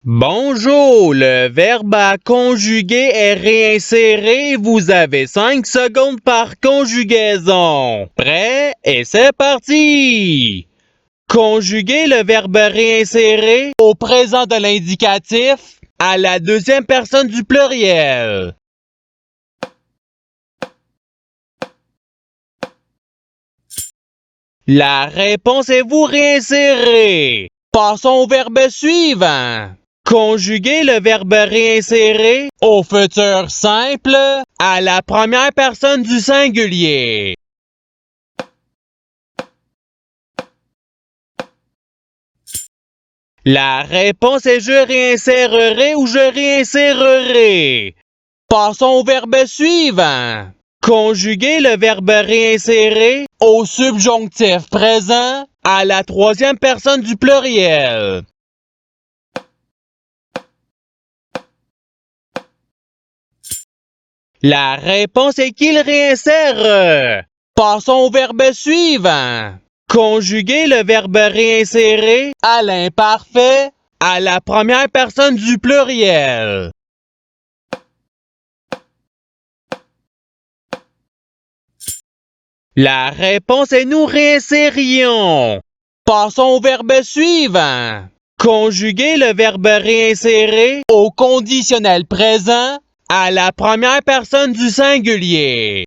Bonjour, le verbe à conjuguer est réinséré. Vous avez 5 secondes par conjugaison. Prêt? Et c'est parti! Conjuguer le verbe réinsérer au présent de l'indicatif à la deuxième personne du pluriel. La réponse est vous réinsérer. Passons au verbe suivant. Conjuguer le verbe réinsérer au futur simple à la première personne du singulier. La réponse est je réinsérerai ou je réinsérerai. Passons au verbe suivant. Conjuguer le verbe réinsérer au subjonctif présent à la troisième personne du pluriel. La réponse est qu'il réinsère. Passons au verbe suivant. Conjuguer le verbe réinsérer à l'imparfait à la première personne du pluriel. La réponse est nous réinsérions. Passons au verbe suivant. Conjuguer le verbe réinsérer au conditionnel présent à la première personne du singulier.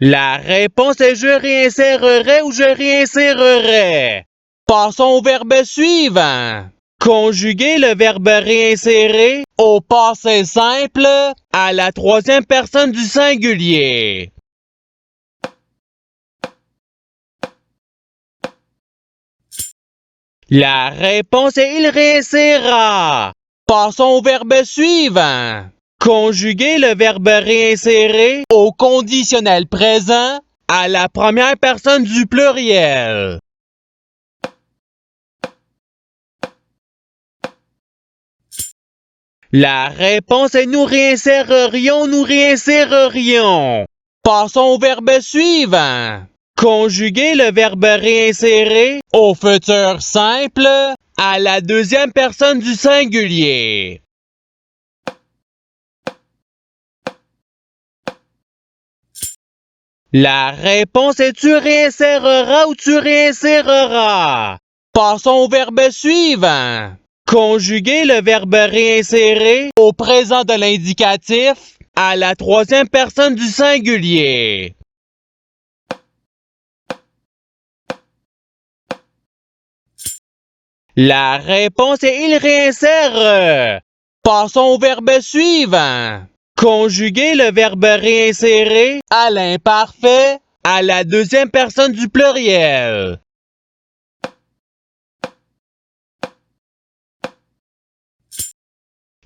La réponse est je réinsérerai ou je réinsérerai. Passons au verbe suivant. Conjuguer le verbe réinsérer au passé simple à la troisième personne du singulier. La réponse est il réinséra. Passons au verbe suivant. Conjuguer le verbe réinsérer au conditionnel présent à la première personne du pluriel. La réponse est nous réinsérerions, nous réinsérerions. Passons au verbe suivant. Conjuguer le verbe réinsérer au futur simple à la deuxième personne du singulier. La réponse est tu réinséreras ou tu réinséreras. Passons au verbe suivant. Conjuguer le verbe réinsérer au présent de l'indicatif à la troisième personne du singulier. La réponse est il réinsère. Passons au verbe suivant. Conjuguer le verbe réinsérer à l'imparfait à la deuxième personne du pluriel.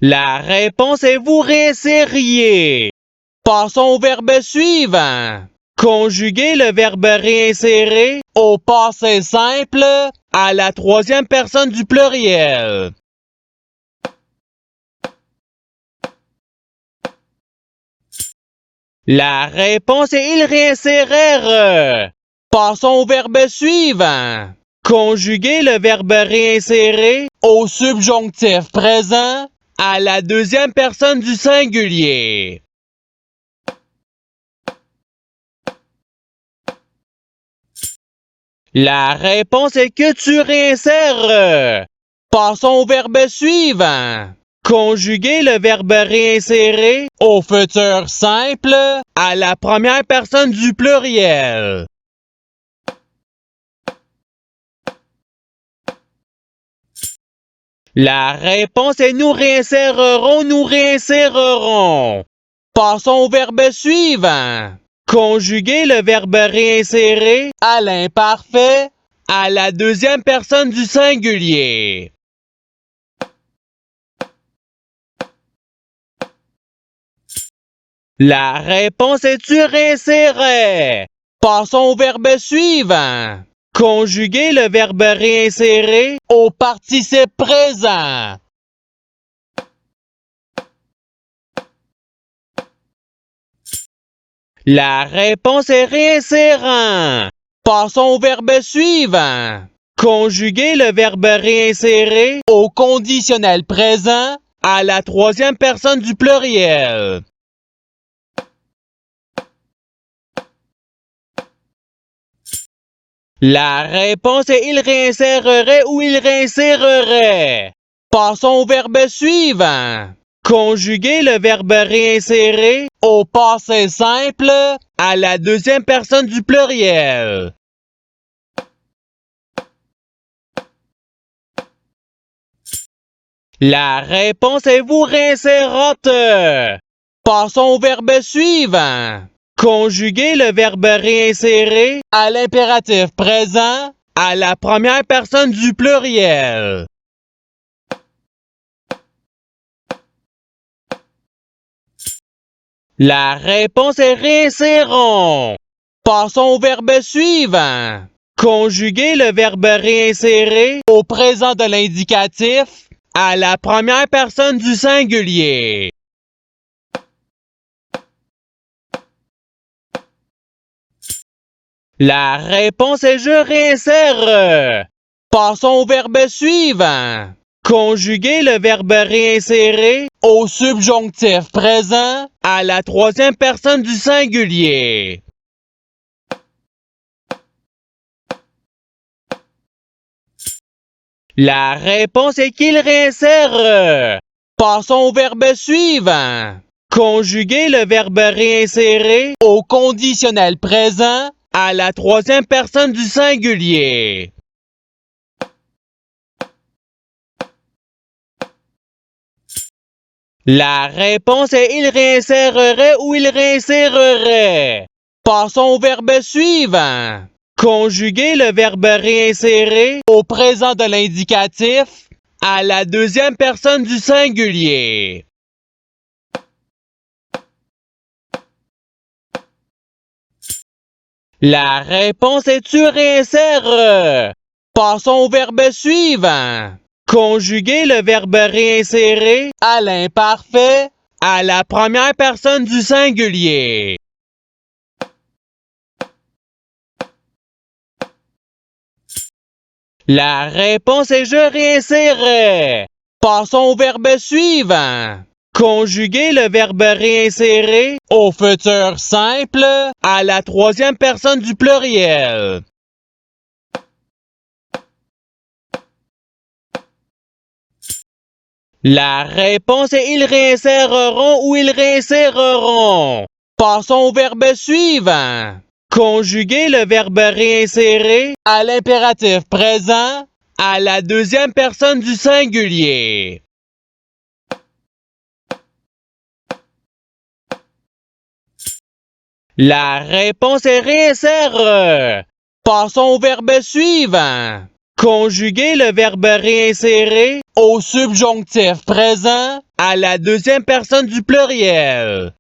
La réponse est vous réinsériez. Passons au verbe suivant. Conjuguer le verbe réinsérer au passé simple à la troisième personne du pluriel. La réponse est il réinsérèrent. Passons au verbe suivant. Conjuguer le verbe réinsérer au subjonctif présent à la deuxième personne du singulier. La réponse est que tu réinsères. Passons au verbe suivant. Conjuguer le verbe réinsérer au futur simple à la première personne du pluriel. La réponse est nous réinsérerons, nous réinsérerons. Passons au verbe suivant. Conjuguer le verbe réinsérer à l'imparfait à la deuxième personne du singulier. La réponse est tu réinsérais. Passons au verbe suivant. Conjuguer le verbe réinsérer au participe présent. La réponse est réinsérant. Passons au verbe suivant. Conjuguer le verbe réinsérer au conditionnel présent à la troisième personne du pluriel. La réponse est il réinsérerait ou il réinsérerait. Passons au verbe suivant. Conjuguer le verbe réinsérer au passé simple à la deuxième personne du pluriel. La réponse est vous réinsérote. Passons au verbe suivant. Conjuguer le verbe réinsérer à l'impératif présent à la première personne du pluriel. La réponse est réinséron. Passons au verbe suivant. Conjuguer le verbe réinsérer au présent de l'indicatif à la première personne du singulier. La réponse est je réinsère. Passons au verbe suivant. Conjuguer le verbe réinsérer au subjonctif présent à la troisième personne du singulier. La réponse est qu'il réinsère. Passons au verbe suivant. Conjuguer le verbe réinsérer au conditionnel présent à la troisième personne du singulier. La réponse est il réinsérerait ou il réinsérerait. Passons au verbe suivant. Conjuguer le verbe réinsérer au présent de l'indicatif à la deuxième personne du singulier. La réponse est tu réinsères. Passons au verbe suivant. Conjuguer le verbe réinsérer à l'imparfait à la première personne du singulier. La réponse est je réinsérais. Passons au verbe suivant. Conjuguer le verbe réinsérer au futur simple à la troisième personne du pluriel. La réponse est ils réinséreront ou ils réinséreront. Passons au verbe suivant. Conjuguer le verbe réinsérer à l'impératif présent à la deuxième personne du singulier. La réponse est réinsère. Passons au verbe suivant. Conjuguer le verbe réinsérer au subjonctif présent à la deuxième personne du pluriel.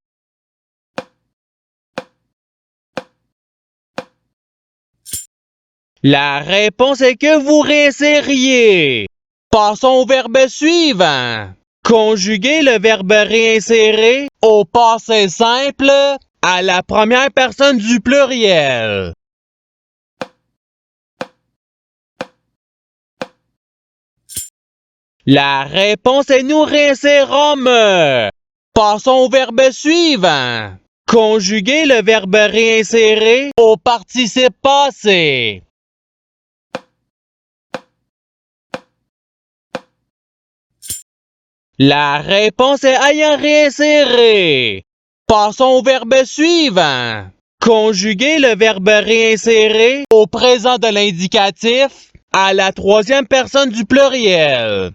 La réponse est que vous réinsériez. Passons au verbe suivant. Conjuguer le verbe réinsérer au passé simple à la première personne du pluriel. La réponse est nous réinsérons. Passons au verbe suivant. Conjuguer le verbe réinsérer au participe passé. La réponse est ayant réinséré. Passons au verbe suivant. Conjuguer le verbe réinsérer au présent de l'indicatif à la troisième personne du pluriel.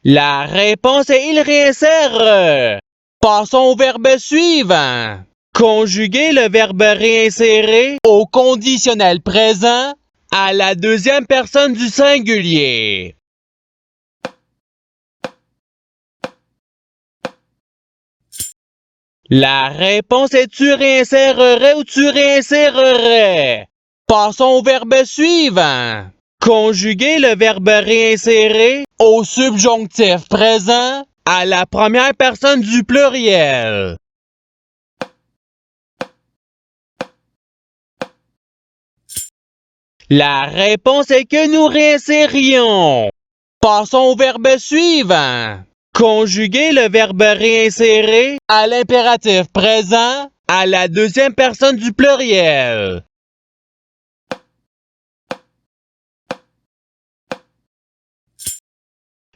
La réponse est il réinsère. Passons au verbe suivant. Conjuguer le verbe réinsérer au conditionnel présent à la deuxième personne du singulier. La réponse est tu réinsérerais ou tu réinsérerais. Passons au verbe suivant. Conjuguer le verbe réinsérer au subjonctif présent à la première personne du pluriel. La réponse est que nous réinsérions. Passons au verbe suivant. Conjuguer le verbe réinsérer à l'impératif présent à la deuxième personne du pluriel.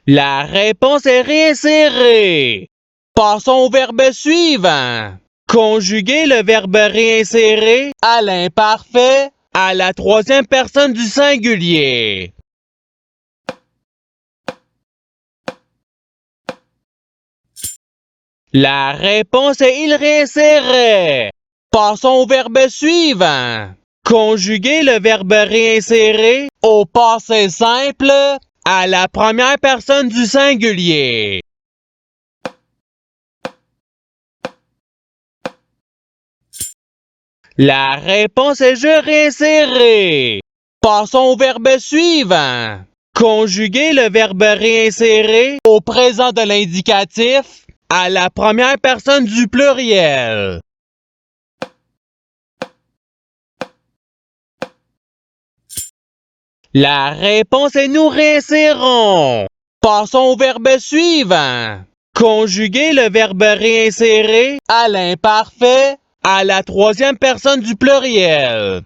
La réponse est réinsérer. Passons au verbe suivant. Conjuguer le verbe réinsérer à l'imparfait à la troisième personne du singulier. La réponse est il réinsérait. Passons au verbe suivant. Conjuguer le verbe réinsérer au passé simple à la première personne du singulier. La réponse est je réinsérer. Passons au verbe suivant. Conjuguer le verbe réinsérer au présent de l'indicatif à la première personne du pluriel. La réponse est nous réinsérons. Passons au verbe suivant. Conjuguer le verbe réinsérer à l'imparfait à la troisième personne du pluriel.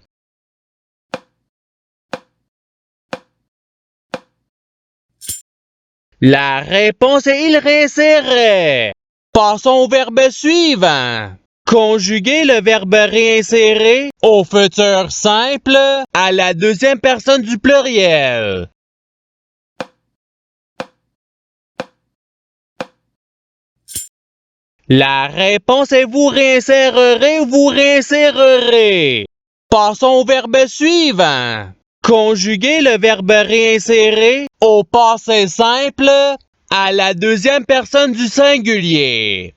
La réponse est il réinsérait. Passons au verbe suivant. Conjuguer le verbe réinsérer au futur simple à la deuxième personne du pluriel. La réponse est vous réinsérerez ou vous réinsérerez. Passons au verbe suivant. Conjuguer le verbe réinsérer au passé simple à la deuxième personne du singulier.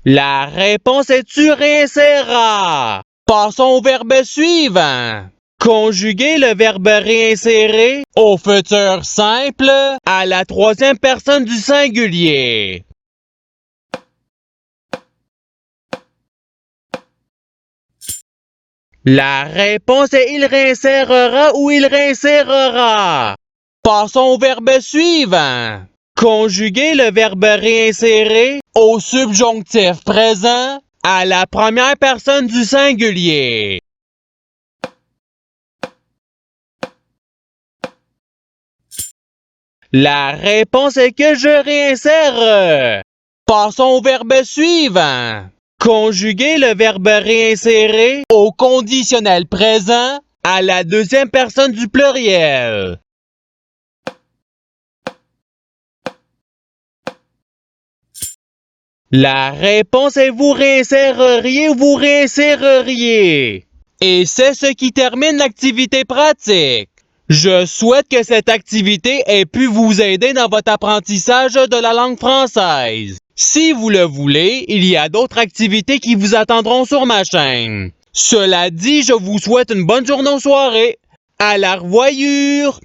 La réponse est tu réinséreras. Passons au verbe suivant. Conjuguer le verbe réinsérer au futur simple à la troisième personne du singulier. La réponse est il réinsérera ou il réinsérera. Passons au verbe suivant. Conjuguer le verbe réinsérer au subjonctif présent à la première personne du singulier. La réponse est que je réinsère. Passons au verbe suivant. Conjuguer le verbe réinsérer au conditionnel présent à la deuxième personne du pluriel. La réponse est vous réinséreriez ou vous réinséreriez. Et c'est ce qui termine l'activité pratique. Je souhaite que cette activité ait pu vous aider dans votre apprentissage de la langue française. Si vous le voulez, il y a d'autres activités qui vous attendront sur ma chaîne. Cela dit, je vous souhaite une bonne journée ou soirée. À la revoyure!